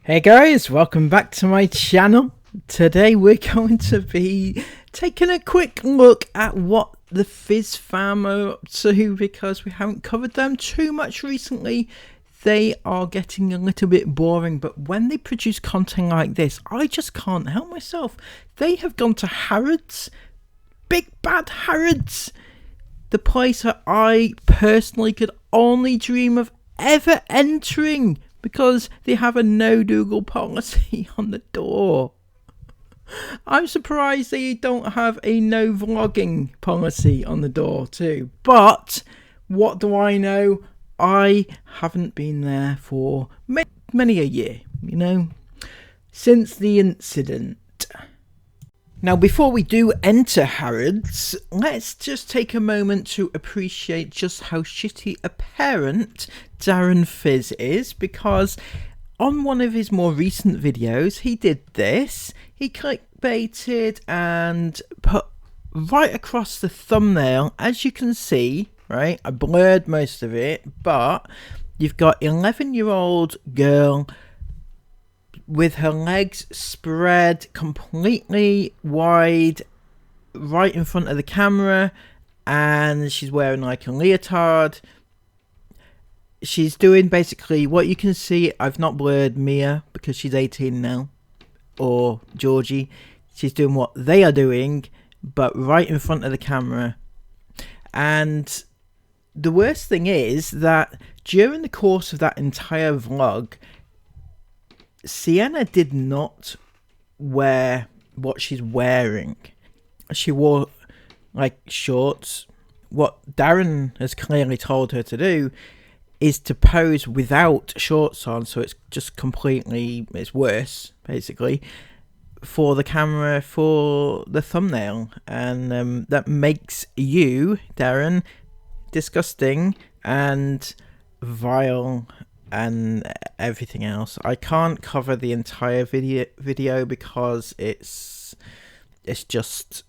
Hey guys, welcome back to my channel. Today we're going to be taking a quick look at what the Fizz fam are up to, because we haven't covered them too much recently. They are getting a little bit boring, but when they produce content like this, I just can't help myself. They have gone to HARRODS, big bad HARRODS, the place that I personally could only dream of ever entering, because they have a no Google policy on the door. I'm surprised they don't have a no vlogging policy on the door too. But what do I know? I haven't been there for many a year, you know, since the incident. Now, before we do enter HARRODS, let's just take a moment to appreciate just how shitty a parent Darren Fizz is, because on one of his more recent videos, he did this. He clickbaited and put right across the thumbnail, as you can see, right? I blurred most of it, but you've got 11-year-old girl with her legs spread completely wide right in front of the camera, and she's wearing like a leotard. She's doing basically what you can see. I've not blurred Mia because she's 18 now, or Georgie. She's doing what they are doing, but right in front of the camera. And the worst thing is that during the course of that entire vlog, Sienna did not wear what she's wearing. She wore like shorts. What Darren has clearly told her to do is to pose without shorts on, so it's just completely, it's worse basically for the camera, for the thumbnail, and that makes you, Darren, disgusting and vile and everything else. I can't cover the entire video because it's just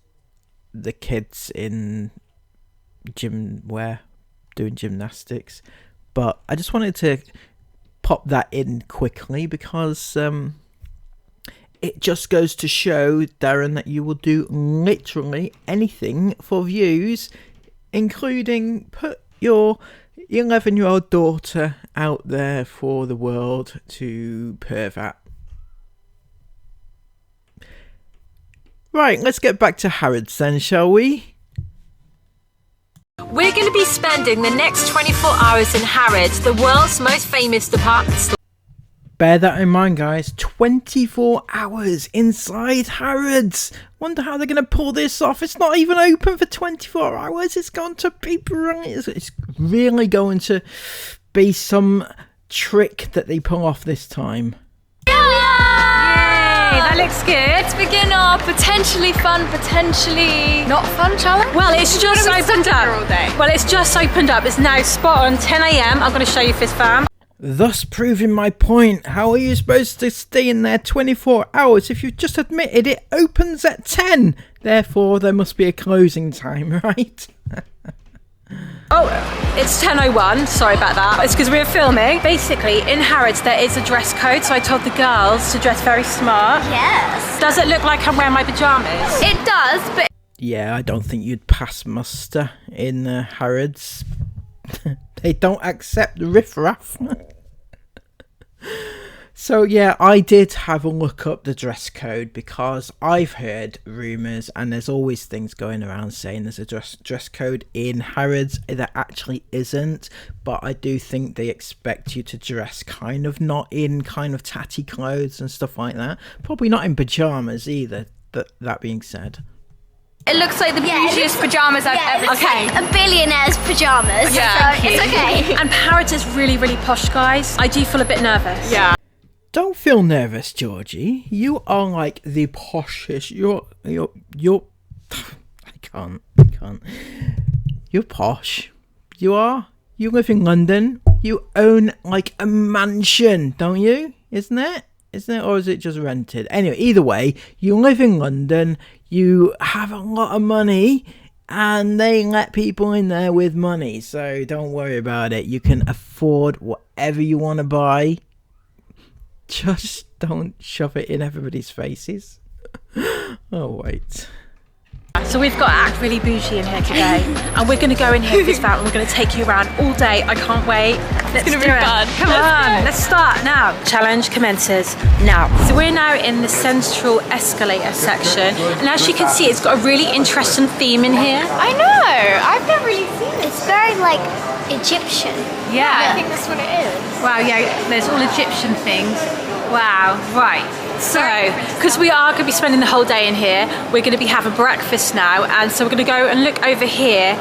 the kids in gym wear doing gymnastics, but I just wanted to pop that in quickly because it just goes to show, Darren, that you will do literally anything for views, including put your 11-year-old daughter out there for the world to perv at. Right, let's get back to HARRODS then, shall we? We're going to be spending the next 24 hours in HARRODS, the world's most famous department store. Bear that in mind, guys. 24 hours inside HARRODS. Wonder how they're going to pull this off. It's not even open for 24 hours. It's going to be brilliant. It's really going to be some trick that they pull off this time. Yay! That looks good. Let's begin our potentially fun, potentially not fun challenge. Well, it's just opened up. All day. Well, it's just opened up. It's now spot on 10 AM. I'm going to show you Fizz fam. Thus proving my point. How are you supposed to stay in there 24 hours if you've just admitted it opens at 10? Therefore, there must be a closing time, right? Oh, it's 10:01. Sorry about that. It's because we were filming. Basically, in HARRODS, there is a dress code, so I told the girls to dress very smart. Yes. Does it look like I'm wearing my pajamas? It does, but... Yeah, I don't think you'd pass muster in HARRODS. They don't accept riffraff. So yeah, I did have a look up the dress code because I've heard rumours, and there's always things going around saying there's a dress code in HARRODS. There actually isn't, but I do think they expect you to dress kind of not in kind of tatty clothes and stuff like that. Probably not in pyjamas either, that being said. It looks like the bougiest pyjamas I've ever seen. Okay. A billionaire's pyjamas. Yeah, so it's okay. And HARRODS is really, really posh, guys. I do feel a bit nervous. Yeah. Don't feel nervous, Georgie. You are like the poshest. You're. I can't. You're posh. You are. You live in London. You own like a mansion, don't you? Isn't it? Or is it just rented? Anyway, either way, you live in London. You have a lot of money, and they let people in there with money. So don't worry about it. You can afford whatever you want to buy. Just don't shove it in everybody's faces. Oh, wait. So we've got to act really bougie in here today, and we're going to go in here, Fizz Fountain, and we're going to take you around all day. I can't wait. Let's do it. Come on, let's start now. Challenge commences now. So we're now in the central escalator section, and as you can see, it's got a really interesting theme in here. I know. I've never really seen it. It's very like Egyptian. Yeah. I think that's what it is. Wow, yeah, there's all Egyptian things. Wow, right. So, because we are going to be spending the whole day in here, we're going to be having breakfast now, and so we're going to go and look over here.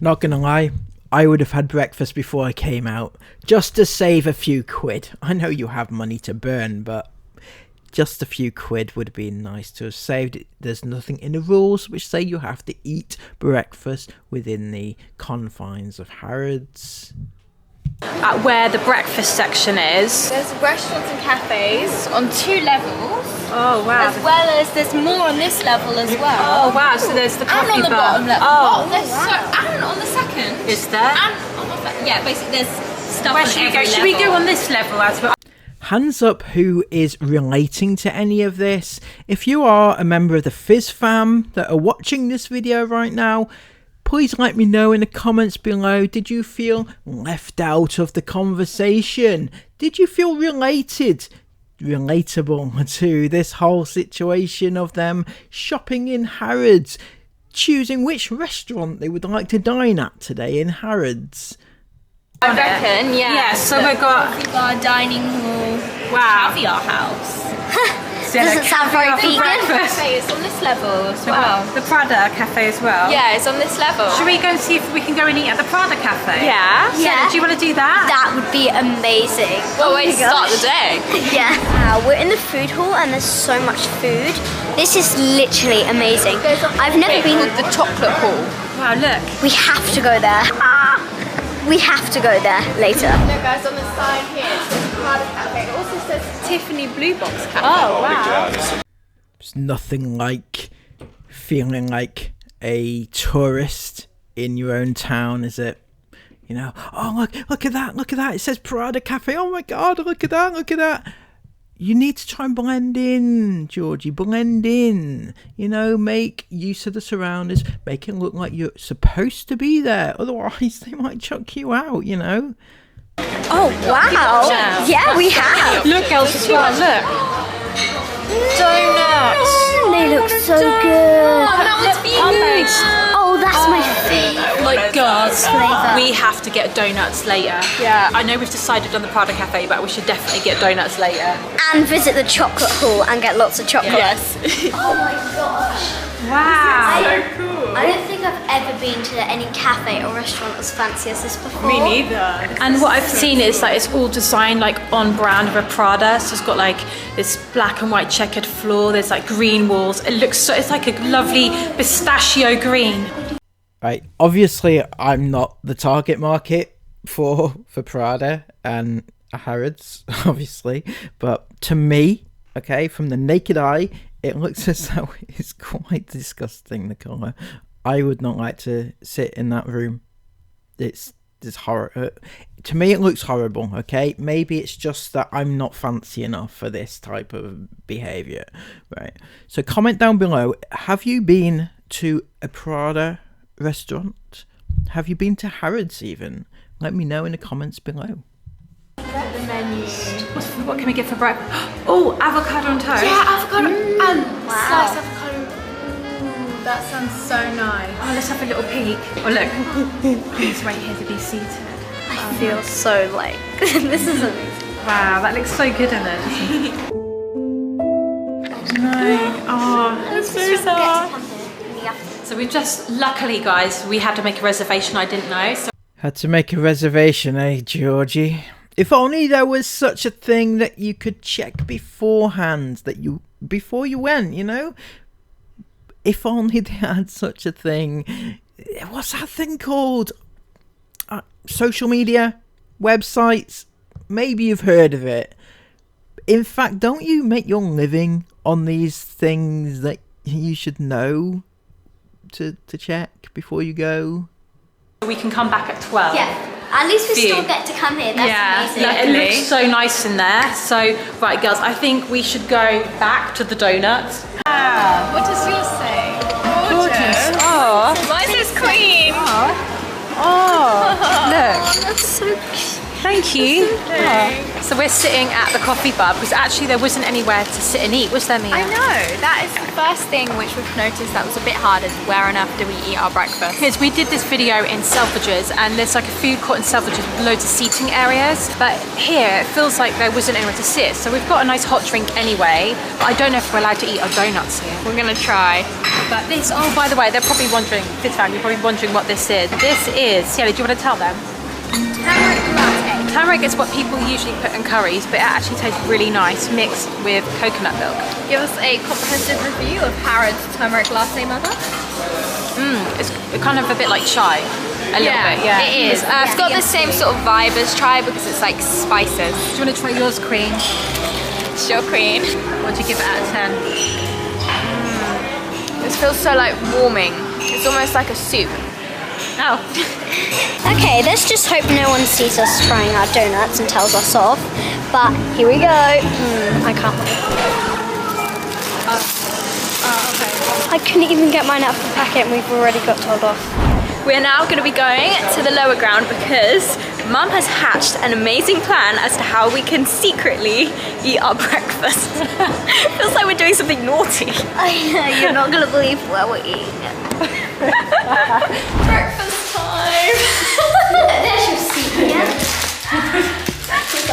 Not gonna lie, I would have had breakfast before I came out, just to save a few quid. I know you have money to burn, but just a few quid would have been nice to have saved. There's nothing in the rules which say you have to eat breakfast within the confines of Harrods. At where the breakfast section is. There's restaurants and cafes on 2 levels. Oh wow. As well as there's more on this level as well. Oh wow, so there's the coffee and on the bar. bottom level. Oh, And on the second. is there? And on the yeah, basically there's stuff Where on should we every go? Should we level. go on this level as well? Hands up who is relating to any of this. If you are a member of the Fizz fam that are watching this video right now, please let me know in the comments below. Did you feel left out of the conversation? Did you feel relatable to this whole situation of them shopping in Harrods, choosing which restaurant they would like to dine at today in Harrods? I reckon, yeah. Yeah, so we've got coffee bar, dining hall, caviar house. Doesn't sound very vegan. Cafe is on this level as well. the Prada cafe as well. Yeah, it's on this level. Should we go and see if we can go and eat at the Prada cafe? Yeah. Yeah. Do you want to do that? That would be amazing. Well, Oh way my to start the gosh. day. Yeah. We're in the food hall and there's so much food. This is literally amazing. I've never been. Called the chocolate hall. Wow, look. We have to go there. We have to go there later. Look guys, on the sign here it says Prada Cafe. It also says Tiffany Blue Box Cafe. Oh wow. It's nothing like feeling like a tourist in your own town, is it? You know, oh look at that, it says Prada Cafe, oh my god, look at that. You need to try and blend in, Georgie, blend in. You know, make use of the surroundings, make it look like you're supposed to be there, otherwise they might chuck you out, you know? Oh wow! Yeah, we have. Look, girls, as well. Look. Donuts. They look so good. that one's vegan. Oh, that's my favorite. Oh my god. Flavour. We have to get donuts later. Yeah. I know we've decided on the Prada cafe, but we should definitely get donuts later. And visit the chocolate hall and get lots of chocolate. Yes. Oh my gosh. Wow. I don't think I've ever been to any cafe or restaurant as fancy as this before. neither. And what I've seen is like it's all designed like on brand with Prada. So it's got like this black and white checkered floor. There's like green walls. It looks so. It's like a lovely pistachio green. Right, obviously I'm not the target market for Prada and Harrods, obviously, but to me, okay, from the naked eye, it looks as though it's quite disgusting, the colour. I would not like to sit in that room. It's horror. To me, it looks horrible, okay? Maybe it's just that I'm not fancy enough for this type of behaviour, right? So comment down below, have you been to a Prada restaurant? Have you been to Harrods even? Let me know in the comments below. The menu. What can we get for breakfast? Oh, avocado on toast. Yeah, avocado and Wow. sliced avocado. Ooh, that sounds so nice. Oh, let's have a little peek. Oh, look. He's right here to be seated. I feel so like this is amazing. Wow, that looks so good in it. No. Oh, it's so sad. So we just, luckily guys, we had to make a reservation. I didn't know. So Had to make a reservation, eh, Georgie? If only there was such a thing that you could check beforehand, before you went, you know? If only they had such a thing. What's that thing called? Social media? Websites? Maybe you've heard of it. In fact, don't you make your living on these things that you should know to check before you go? we can come back at 12. Yeah. At least we view. still get to come here. That's amazing. It looks so nice in there. So, right, girls, I think we should go back to the donuts. What does yours say? Gorgeous. Oh, Mine says queen. look. That's so cute. Thank you. So we're sitting at the coffee bar because actually there wasn't anywhere to sit and eat, was there, Mia? I know, that is the first thing which we've noticed that was a bit harder. Where on earth do we eat our breakfast? Because we did this video in Selfridges and there's like a food court in Selfridges with loads of seating areas, but here it feels like there wasn't anywhere to sit. So we've got a nice hot drink anyway, but I don't know if we're allowed to eat our donuts here. We're gonna try. But this, oh, by the way, they're probably wondering, Fizz fan, you're probably wondering what this is. This is, Cielo, do you want to tell them? Turmeric latte. Turmeric is what people usually put in curries, but it actually tastes really nice mixed with coconut milk. Give us a comprehensive review of Harrod's turmeric latte, mother. It's kind of a bit like chai. A little bit, yeah. It is. It's got the same sort of vibe as chai because it's like spices. Do you want to try yours, Queen? It's your queen. What do you give it out of 10? This feels so like warming. It's almost like a soup. Oh. Okay, let's just hope no one sees us trying our donuts and tells us off. But here we go. I can't wait. Okay. I couldn't even get mine out of the packet and we've already got told off. We're now going to be going to the lower ground because Mum has hatched an amazing plan as to how we can secretly eat our breakfast. Feels like we're doing something naughty. I know, you're not going to believe where we're eating it. Breakfast time! There's your secret.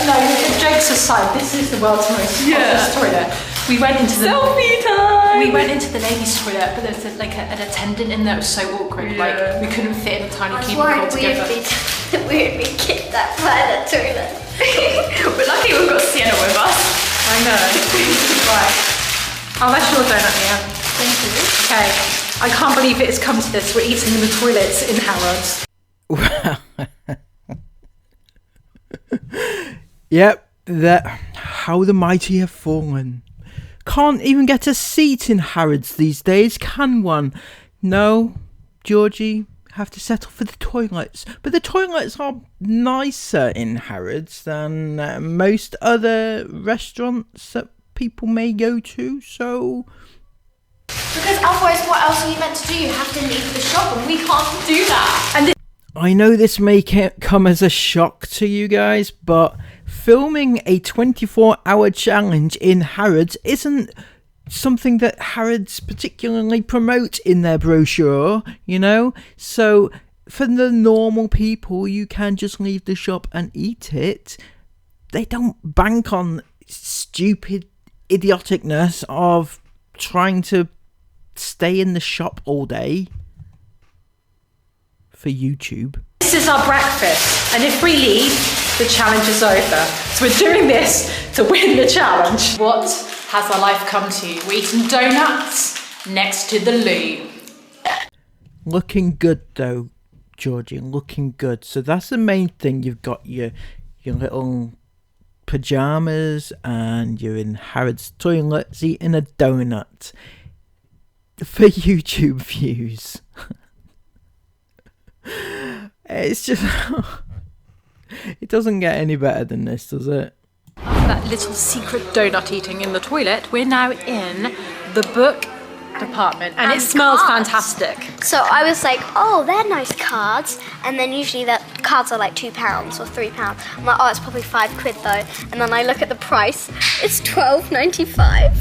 No, jokes aside, this is the world's most spotless toilet. We went into the Selfie time! We went into the ladies' toilet, but there was an attendant in there. It was so awkward. Like we couldn't fit in a tiny cubicle together. We'd be kidnapped by the toilet. We're lucky we've got Sienna with us. I know. Right. Oh, that's your donut, Mia. Thank you. Okay. I can't believe it has come to this. We're eating in the toilets in Harrods. Yep, how the mighty have fallen. Can't even get a seat in Harrods these days, can one? No, Georgie, have to settle for the toilets. But the toilets are nicer in Harrods than most other restaurants that people may go to, so... Because otherwise what else are you meant to do? You have to leave the shop and we can't do that. And I know this may come as a shock to you guys, but filming a 24-hour challenge in Harrods isn't something that Harrods particularly promote in their brochure, you know? So for the normal people, you can just leave the shop and eat it. They don't bank on stupid idioticness of trying to stay in the shop all day for YouTube. this is our breakfast, and if we leave, the challenge is over. So we're doing this to win the challenge. What has our life come to? We're eating donuts next to the loo. Looking good though, Georgie, looking good. So that's the main thing. You've got your little pajamas and you're in Harrod's toilets eating a donut for YouTube views. It's just it doesn't get any better than this, does it? After that little secret donut eating in the toilet, we're now in the book department, and it smells fantastic. So I was like, oh, they're nice cards. And then usually the cards are like £2 or £3. I'm like, oh, it's probably £5 though. And then I look at the price, it's £12.95.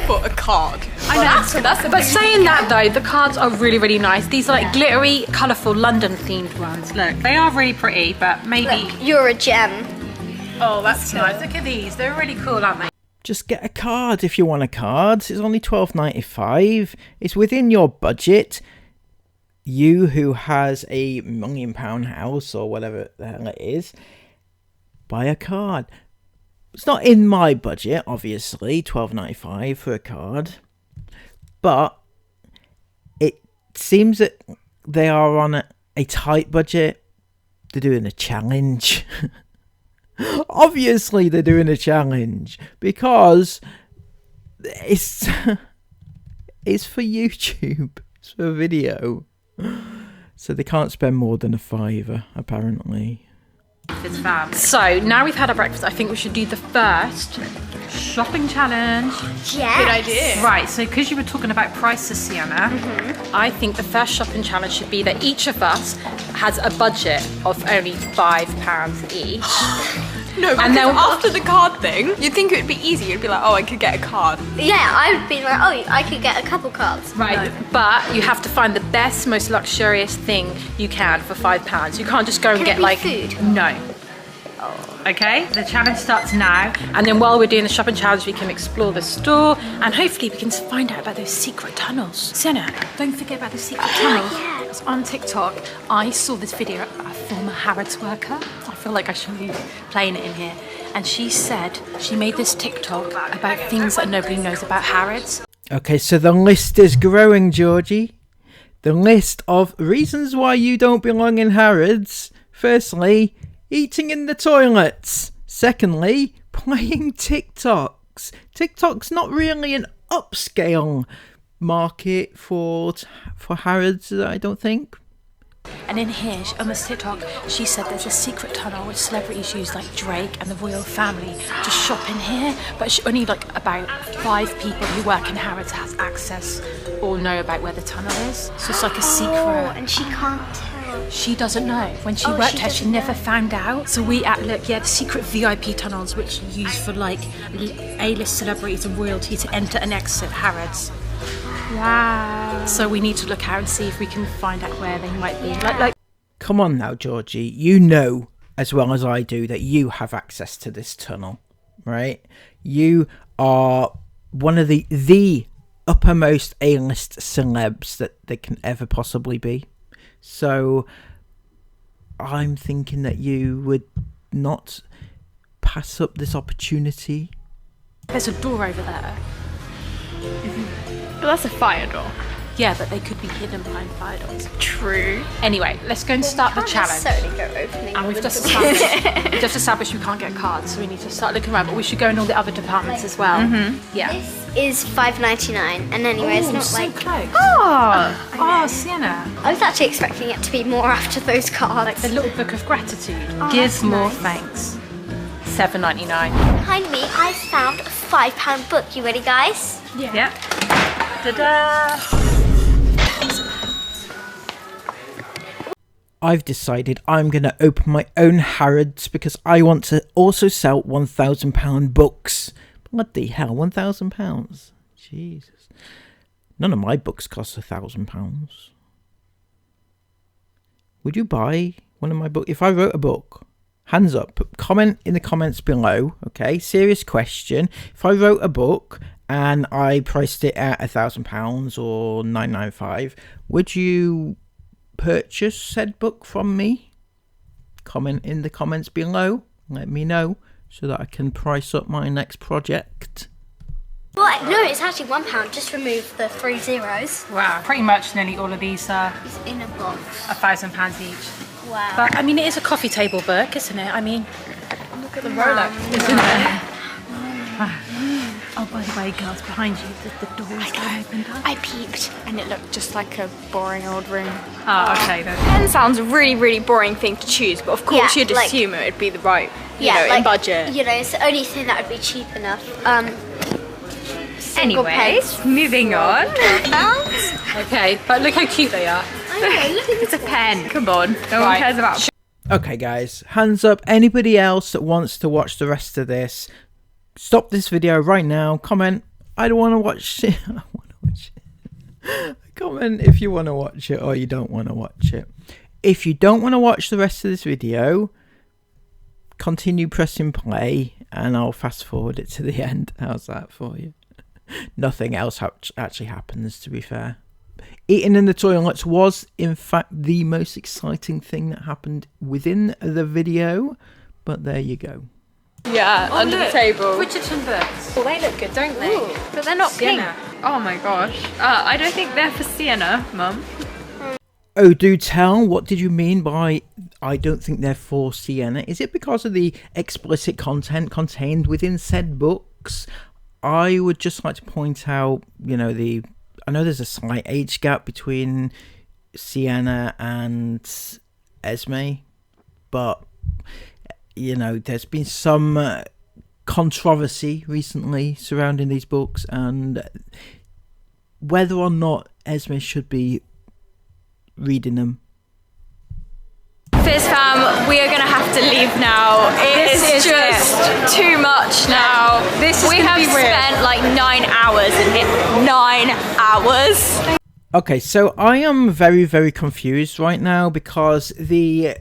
For a card. I know. That's but saying that though, the cards are really, really nice. These are like glittery, colourful, London-themed ones. Look, they are really pretty, but maybe... Look, you're a gem. Oh, that's nice. Look at these. They're really cool, aren't they? Just get a card if you want a card. It's only £12.95. It's within your budget. You who has a £1 million house or whatever the hell it is, buy a card. It's not in my budget, obviously, £12.95 for a card. But it seems that they are on a tight budget. They're doing a challenge. Obviously, they're doing a challenge because it's for YouTube. It's for video. So they can't spend more than a £5, apparently. So now we've had our breakfast, I think we should do the first shopping challenge. Yes. Good idea. Right, so because you were talking about prices, Sienna, I think the first shopping challenge should be that each of us has a budget of only £5 each. No, and then after the card thing, you'd think it would be easy. You'd be like, oh, I could get a card. Yeah, I would be like, oh, I could get a couple cards. Right, but you have to find the best, most luxurious thing you can for £5. You can't just go and Can it get be like food? No. Okay, the challenge starts now, and then while we're doing the shopping challenge, we can explore the store, and hopefully we can find out about those secret tunnels. Sienna, don't forget about the secret tunnels. yeah. Because on TikTok, I saw this video of a former Harrods worker. I feel like I should be playing it in here. And she said she made this TikTok about things that nobody knows about Harrods. Okay, so the list is growing, Georgie. The list of reasons why you don't belong in Harrods. Firstly, eating in the toilets. Secondly, playing TikToks. TikTok's not really an upscale market for Harrods, I don't think. And in here, on this TikTok, she said there's a secret tunnel which celebrities use, like Drake and the royal family, to shop in here. But only like about 5 people who work in Harrods has access or know about where the tunnel is. So it's like a secret. Oh, and she can't tell. She doesn't know. When she Oh, worked she here, she doesn't never know. found out. So we look, the secret VIP tunnels which are used for like A-list celebrities and royalty to enter and exit Harrods. Wow. So we need to look out and see if we can find out where they might be. Like Come on now, Georgie. You know as well as I do that you have access to this tunnel, right? You are one of the uppermost A-list celebs that they can ever possibly be. So I'm thinking that you would not pass up this opportunity. there's a door over there. But that's a fire door. Yeah, but they could be hidden behind fire doors. True. Anyway, let's go and start the Can't challenge. necessarily go opening. And all we've the just doors. established we can't get cards, so we need to start looking around. But we should go in all the other departments as well. Yeah. This is $5.99, and anyway, it's Ooh, not so like. close. Oh. Oh, Sienna. I was actually expecting it to be more after those cards. Like the little book of gratitude. Oh, Give that's more nice. thanks. $7.99. Behind me, I found a £5 book. You ready, guys? Yeah. Ta-da. I've decided I'm going to open my own Harrods because I want to also sell £1,000 books. Bloody hell, £1,000. Jesus. None of my books cost £1,000. Would you buy one of my books? If I wrote a book, hands up, comment in the comments below, okay? Serious question. If I wrote a book and I priced it at £1,000 or £9.95, would you purchase said book from me? Comment in the comments below. Let me know so that I can price up my next project. Well, no, it's actually £1. Just remove the 3 zeros. Wow. Pretty much nearly all of these are It's in a box. £1,000 each. Wow. But I mean, it is a coffee table book, isn't it? I mean, Look at the Rolex. isn't it? Oh, by the way, girls, behind you, the door's opened up. I peeped, and it looked just like a boring old room. Oh, okay then. Pen sounds a really, really boring thing to choose, but of course Yeah, you'd like- assume it would be the right, you Yeah, know, like, in budget. You know, it's the only thing that would be cheap enough. Anyways, moving on. Okay, but look how cute they are. I know, look at It's a pen. Come on. No one Right. cares about. Okay, guys, hands up. Anybody else that wants to watch the rest of this, stop this video right now. Comment, I don't want to watch it. I want to watch it. Comment if you want to watch it or you don't want to watch it. If you don't want to watch the rest of this video, continue pressing play and I'll fast forward it to the end. How's that for you? Nothing else actually happens, to be fair. Eating in the toilets was, in fact, the most exciting thing that happened within the video. But there you go. Yeah, under the table. Richardson books. Oh, they look good, don't they? Ooh, but they're not Sienna. pink. Oh my gosh. I don't think they're for Sienna, Mum. Oh, do tell. What did you mean by I don't think they're for Sienna? Is it because of the explicit content contained within said books? I would just like to point out, you know, I know there's a slight age gap between Sienna and Esme, but you know, there's been some controversy recently surrounding these books and whether or not Esme should be reading them. Fizz fam, we are gonna have to leave now. It is just too much now. We have spent like 9 hours in here. 9 hours. Okay, so I am very, very confused right now because the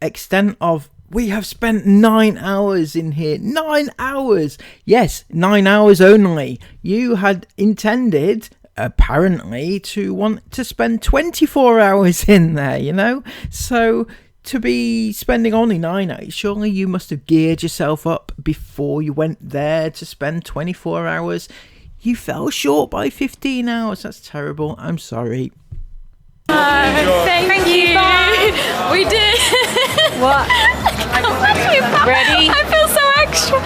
extent of we have spent 9 hours in here. 9 hours! Yes, 9 hours only. You had intended, apparently, to want to spend 24 hours in there, you know? So to be spending only 9 hours, surely you must have geared yourself up before you went there to spend 24 hours. You fell short by 15 hours. That's terrible. I'm sorry. Thank you. We did. What? Ready? I feel so extra.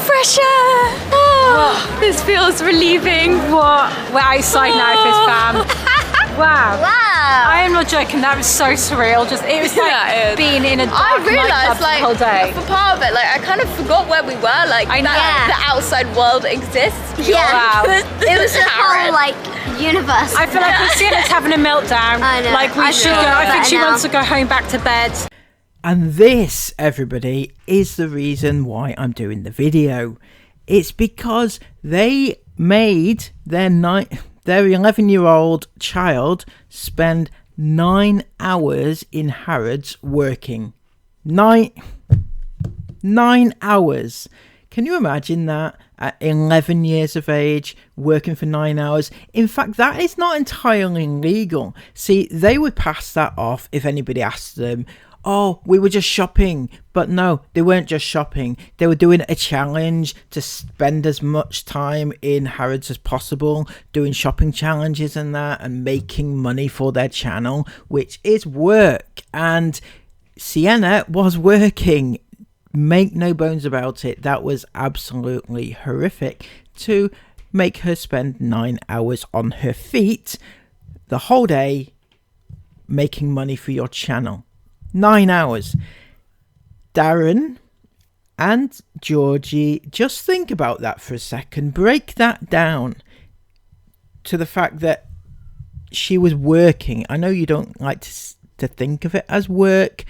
Fresher. Oh, this feels relieving. What? We're outside now, Fizz fam. Wow. I am not joking. That was so surreal. It was like being in a dark nightclub the whole day. For part of it, like I kind of forgot where we were. Like I know the outside world exists. Yeah. Wow. It was a whole like universe. I feel like Christina's having a meltdown. I know. Like we should go. I think she wants to go home back to bed. And this, everybody, is the reason why I'm doing the video. It's because they made their 11-year-old child spend 9 hours in Harrods working. 9 hours. Can you imagine that at 11 years of age, working for 9 hours? In fact, that is not entirely legal. See, they would pass that off if anybody asked them, oh, we were just shopping. But no, they weren't just shopping. They were doing a challenge to spend as much time in Harrods as possible, doing shopping challenges and that, and making money for their channel, which is work. And Sienna was working. Make no bones about it. That was absolutely horrific to make her spend 9 hours on her feet the whole day making money for your channel. 9 hours. Darren and Georgie, just think about that for a second. Break that down to the fact that she was working. I know you don't like to think of it as work,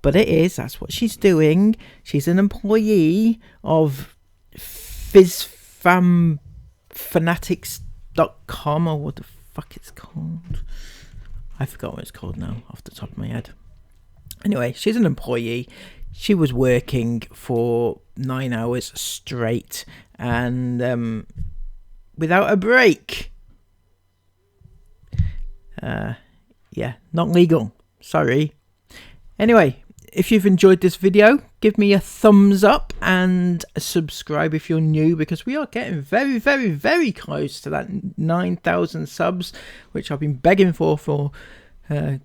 but it is. That's what she's doing. She's an employee of FizzFamFanatics.com, or what the fuck it's called. I forgot what it's called now off the top of my head. Anyway, she's an employee. She was working for 9 hours straight and without a break. Yeah, not legal. Sorry. Anyway, if you've enjoyed this video, give me a thumbs up and subscribe if you're new, because we are getting very, very, very close to that 9,000 subs, which I've been begging for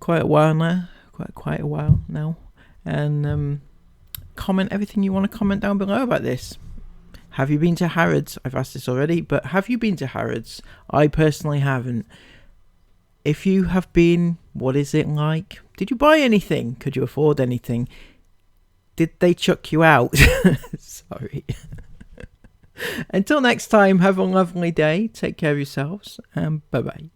quite a while now. Quite a while now. And comment everything you want to comment down below about this. Have you been to Harrods? I've asked this already, but have you been to Harrods? I personally haven't. If you have been, what is it like? Did you buy anything? Could you afford anything? Did they chuck you out? Sorry. Until next time, have a lovely day. Take care of yourselves, and bye-bye.